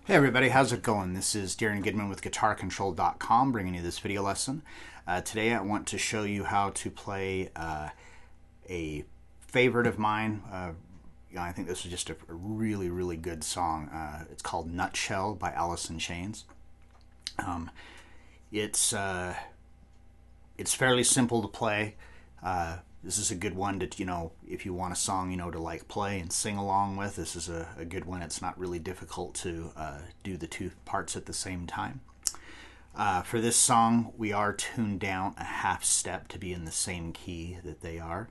Hey everybody, how's it going? This is Darrin Goodman with GuitarControl.com bringing you this video lesson. Today I want to show you how to play a favorite of mine. I think this is just a really, really good song. It's called Nutshell by Alice in Chains. It's fairly simple to play. This is a good one to, if you want a song, to like play and sing along with. This is a good one. It's not really difficult to do the two parts at the same time. For this song, we are tuned down a half step to be in the same key that they are.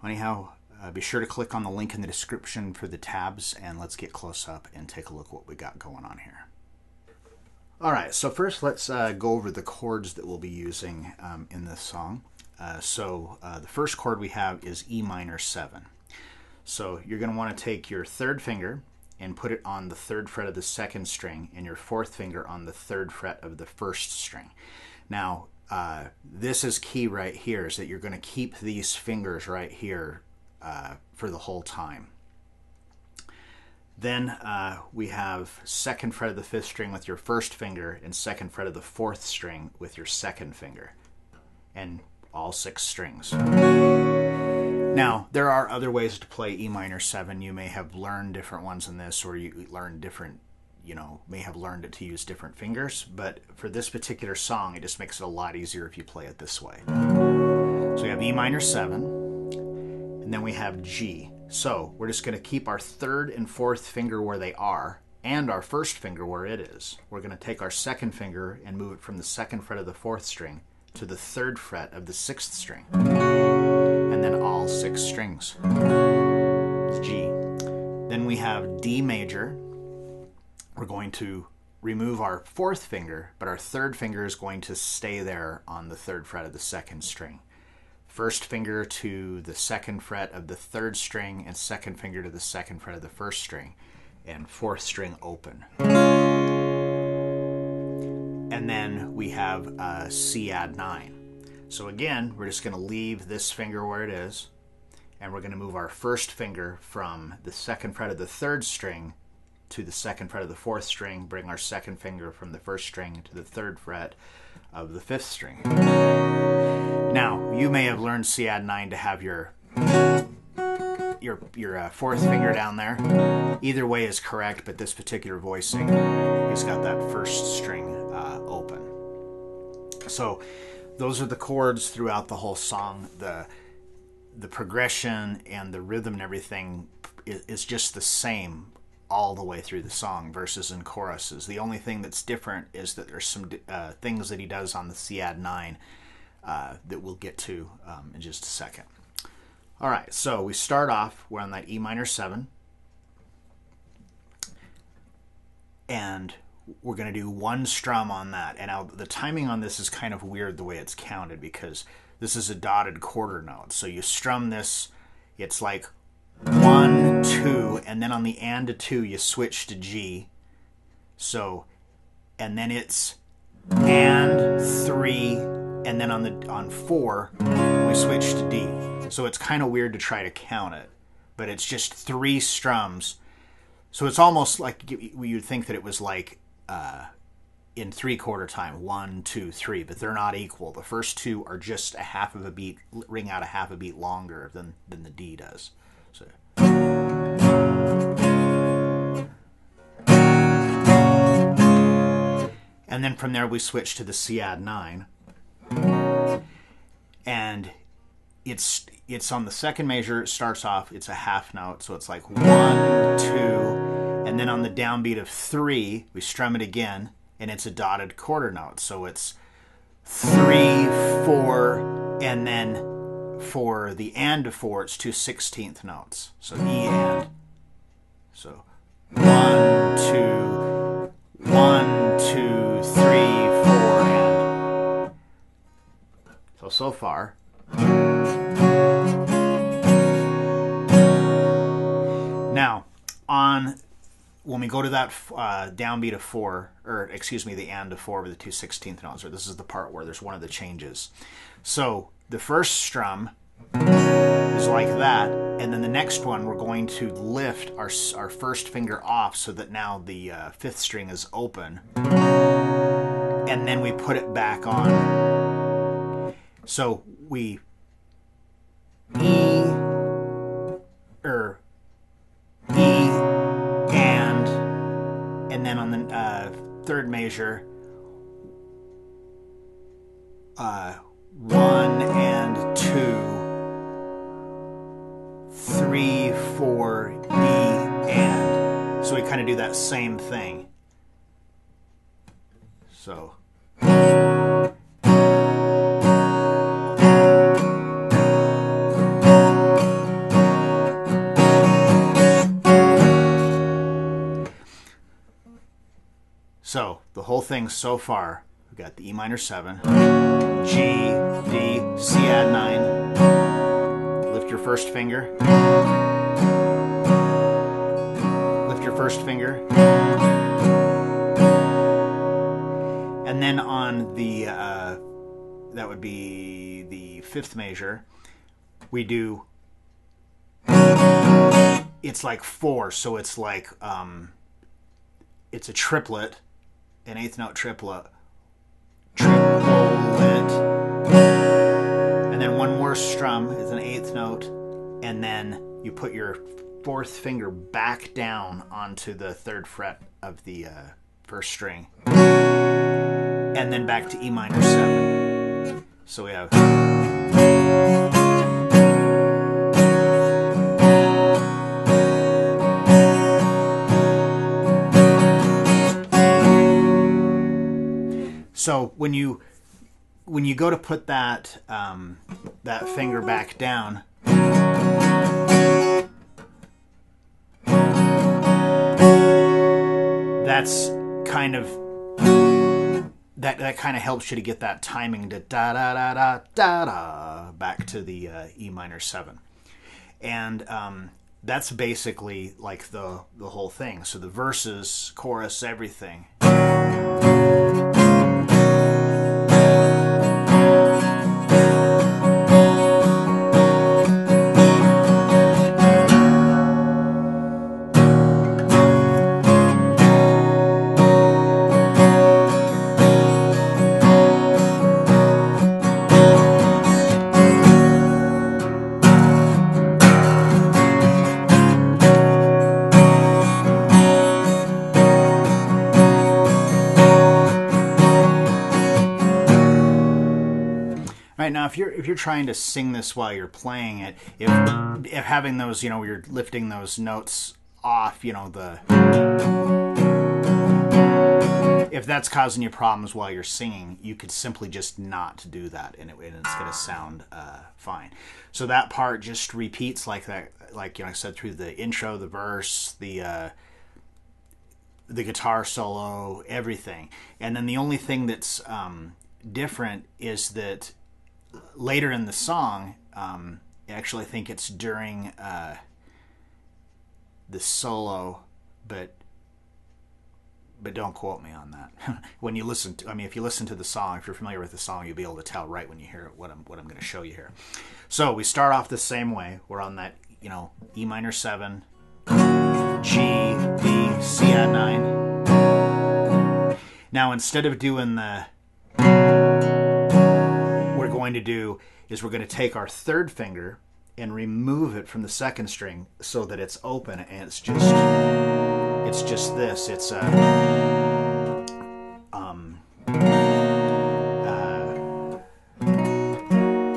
Anyhow, be sure to click on the link in the description for the tabs, and let's get close up and take a look at what we got going on here. All right, so first let's go over the chords that we'll be using in this song. The first chord we have is E minor 7. So you're going to want to take your third finger and put it on the third fret of the second string and your fourth finger on the third fret of the first string. Now, this is key right here, is that you're going to keep these fingers right here for the whole time. Then we have second fret of the fifth string with your first finger and second fret of the fourth string with your second finger. And all 6 strings. Now, there are other ways to play E minor 7. You may have learned different ones in this, or you learn different, may have learned it to use different fingers, but for this particular song, it just makes it a lot easier if you play it this way. So we have E minor 7, and then we have G. So we're just going to keep our third and fourth finger where they are, and our first finger where it is. We're going to take our second finger and move it from the second fret of the fourth string to the third fret of the sixth string, and then all 6 strings. It's G. Then we have D major. We're going to remove our fourth finger, but our third finger is going to stay there on the third fret of the second string. First finger to the second fret of the third string, and second finger to the second fret of the first string, and fourth string open. And then we have C add 9. So again, we're just going to leave this finger where it is, and we're going to move our first finger from the second fret of the third string to the second fret of the fourth string, bring our second finger from the first string to the third fret of the fifth string. Now, you may have learned C add 9 to have your fourth finger down there. Either way is correct, but this particular voicing, he's got that first string open. So those are the chords throughout the whole song. The progression and the rhythm and everything is just the same all the way through the song versus in choruses. The only thing that's different is that there's some things that he does on the C add 9 that we'll get to in just a second. All right, so we start off, we're on that E minor 7, and we're going to do 1 strum on that. And now the timing on this is kind of weird the way it's counted, because this is a dotted quarter note. So you strum this, it's like 1, 2, and then on the and to 2 you switch to G. So, and then it's and 3, and then on 4 we switch to D. So it's kind of weird to try to count it, but it's just 3 strums. So it's almost like you'd think that it was like in 3/4 time, 1, 2, 3, but they're not equal. The first 2 are just a half of a beat, ring out a half a beat longer than the D does. So. And then from there we switch to the C add 9. And it's on the second measure. It starts off, it's a half note, so it's like 1, 2, and then on the downbeat of 3, we strum it again, and it's a dotted quarter note. So it's 3, 4, and then for the and to 4, it's 2 16th notes. So E and. So 1, 2, 1, 2, 3, 4, and. So far. Now, when we go to that downbeat of 4, or excuse me, the and of 4 with the 2 16th notes, or this is the part where there's one of the changes. So the first strum is like that. And then the next one, we're going to lift our first finger off so that now the fifth string is open. And then we put it back on. So we E, and then on the third measure, 1 and 2, 3, 4, E, and. So we kind of do that same thing. So. So the whole thing so far, we've got the E minor 7, G, D, C add 9, lift your first finger, lift your first finger, and then on the, that would be the fifth measure, we do, it's like 4, so it's like, it's a triplet, an eighth note triplet, and then one more strum is an eighth note, and then you put your fourth finger back down onto the third fret of the first string, and then back to E minor 7. So we have. So when you go to put that that finger back down, that's kind of that kind of helps you to get that timing to da da da da da da back to the E minor 7, and that's basically like the whole thing. So the verses, chorus, everything. Right, now, if you're trying to sing this while you're playing it, if having those, you're lifting those notes off, if that's causing you problems while you're singing, you could simply just not do that, and it's going to sound fine. So that part just repeats like that, like I said, through the intro, the verse, the guitar solo, everything. And then the only thing that's different is that later in the song, actually I think it's during the solo, but don't quote me on that. When you listen to, if you listen to the song, if you're familiar with the song, you'll be able to tell right when you hear it what I'm going to show you here. So we start off the same way. We're on that, E minor 7, G, D, C add 9. Now instead of doing the going to do is we're going to take our third finger and remove it from the second string so that it's open, and it's just this. It's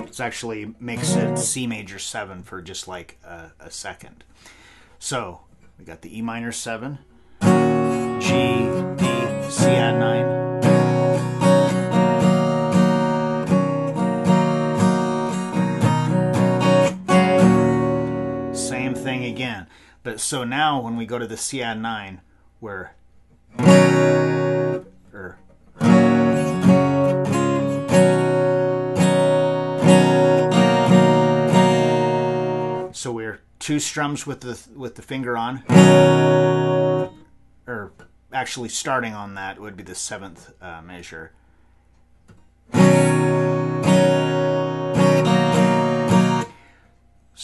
it's actually makes it C major 7 for just like a second. So we got the E minor 7, G, D, C add 9. Thing again, but so now when we go to the C add 9, we're so we're 2 strums with the finger on, or actually starting on that would be the 7th measure.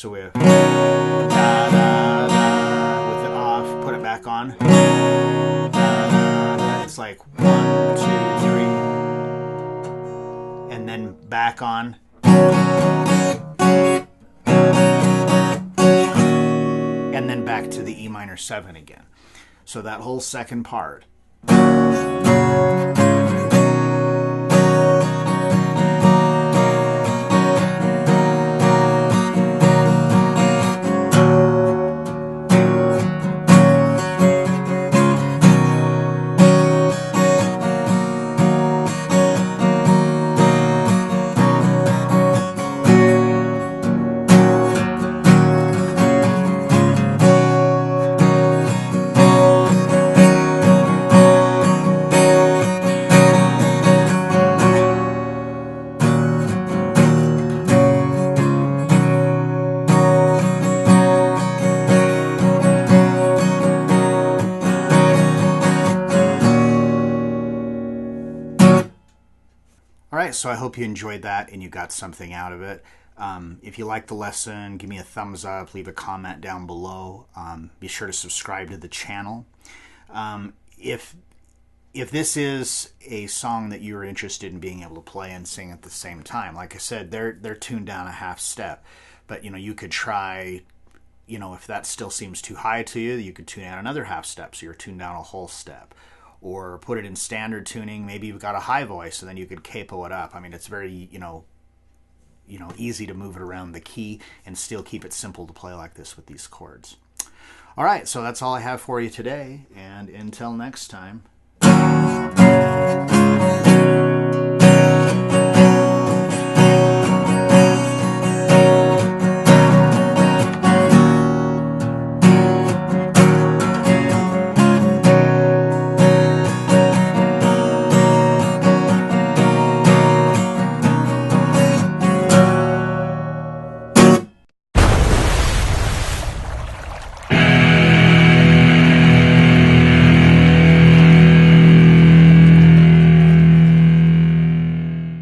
So we have da, da, da, with it off, put it back on. Da, da, da. It's like 1, 2, 3, and then back on. And then back to the E minor 7 again. So that whole second part. All right, so I hope you enjoyed that and you got something out of it. If you liked the lesson, give me a thumbs up, leave a comment down below. Be sure to subscribe to the channel. If this is a song that you're interested in being able to play and sing at the same time, like I said, they're tuned down a half step, but you could try. If that still seems too high to you, you could tune out another half step, so you're tuned down a whole step. Or put it in standard tuning. Maybe you've got a high voice, and then you could capo it up. I mean, it's very, easy to move it around the key and still keep it simple to play like this with these chords. All right, so that's all I have for you today, and until next time.